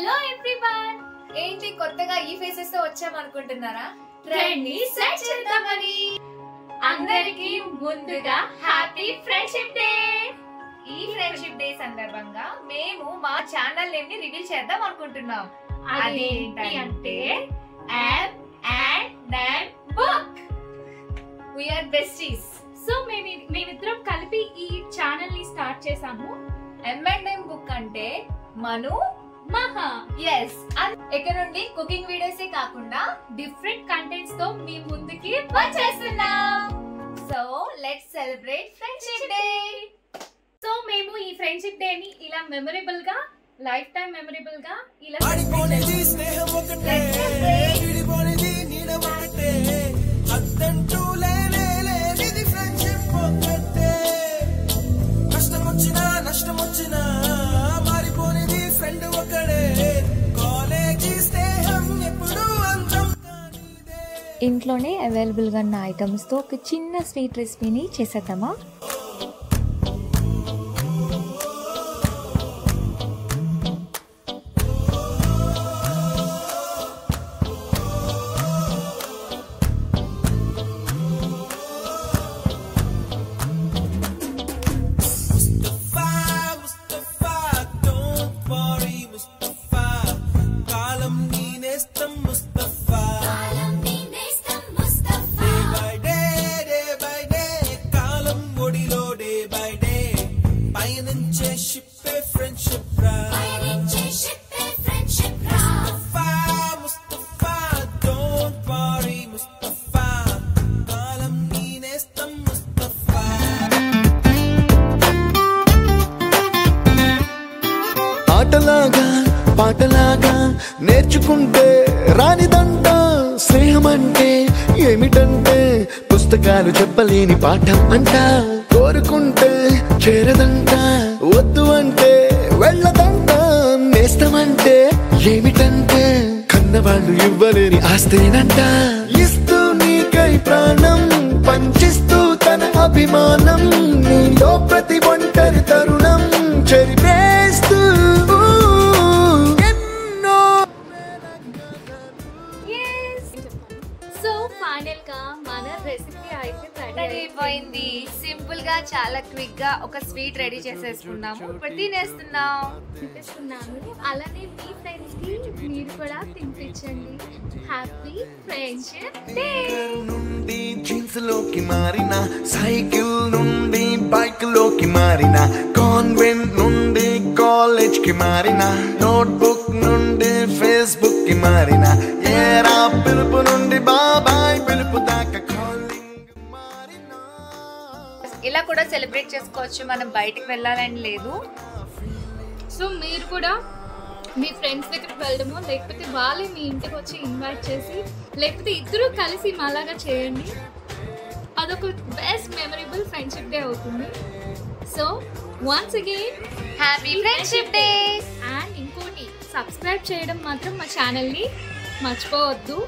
Hello everyone, ఏంటి కొత్తగా ఈ ఫేసెస్ తో వచ్చామనుకుంటున్నారా? ట్రెండ్ని సెట్ చేద్దామని. అందరికీ ముందుగా హ్యాపీ ఫ్రెండ్షిప్ డే. ఈ ఫ్రెండ్షిప్ డే సందర్భంగా మేము మా ఛానల్ నేమ్ ని రివీల్ చేద్దాం అనుకుంటున్నాం. అదేంటంటే app and name book. We are besties. So మేమిద్దరం కలిపి ఈ ఛానల్ ని స్టార్ట్ చేసాము. M&M బుక్ అంటే మను మహా. yes, ఇక్కడ నుండి కుకింగ్ వీడియోసే కాకుండా డిఫరెంట్ కంటెంట్స్ తో మీ ముందుకి వచ్చేస్తున్నాం. So let's celebrate friendship day. So మేము ఈ ఫ్రెండ్షిప్ డే ని ఇలా మెమరబుల్ గా, లైఫ్ టైం మెమరబుల్ గా ఇలా ఇంట్లోనే అవైలబుల్గా ఉన్న ఐటమ్స్తో ఒక చిన్న స్వీట్ రెసిపీని చేసేద్దామా? ఆటలాగా పాటలాగా నేర్చుకుంటే రానిదంట స్నేహం అంటే ఏమిటంటే పుస్తకాలు చెప్పలేని పాఠం అంట. కోరుకుంటే చేరదంట, వద్దు అంటే వెళ్ళదంట. నేస్తమంటే ఏమిటంటే కన్నవాళ్ళు ఇవ్వలేని ఆస్తేనంట. ఇస్తూ నీకై ప్రాణం పంచిస్తూ తన అభిమానం, నీలో ప్రతి ఒంటరి తరుణం చెరిపేస్తూ ఎన్నో. సో ఫైనల్ గా మన రెసిపీ అయితే రెడీ అయిపోయింది. సింపుల్ గా చాలా క్విక్ గా ఒక స్వీట్ రెడీ చేసేసుకున్నాము. ఇప్పుడు తినేస్తున్నాము. అలానే మీ ఫ్రెండ్స్ కి మీరు కూడా తినిపించండి. Happy friendship day. నుండి జీన్స్ లోకి మారిన, సైకిల్ నుండి బైక్ లోకి మారిన, కాన్వెంట్ నుండి కాలేజ్ కి మారిన, నోట్బుక్ నుండి ఫేస్బుక్ కి మారిన, ఏరా పిలుపు నుండి బాబాయ్ పిలుపు దాకా కాలింగ్ మారిన. ఇలా కూడా సెలబ్రేట్ చేసుకోవచ్చు, మనం బయటికి వెళ్ళాలని లేదు. సో మీరు కూడా మీ ఫ్రెండ్స్ దగ్గరికి వెళ్ళడము, లేకపోతే వాళ్ళే మీ ఇంటికి వచ్చి ఇన్వైట్ చేసి, లేకపోతే ఇద్దరు కలిసి అలాగా చేయండి. అదొక బెస్ట్ మెమరబుల్ ఫ్రెండ్షిప్ డే అవుతుంది. So once again happy friendship day. And ఇంకోటి, సబ్స్క్రైబ్ చేయడం మాత్రం మా ఛానల్ని మర్చిపోవద్దు.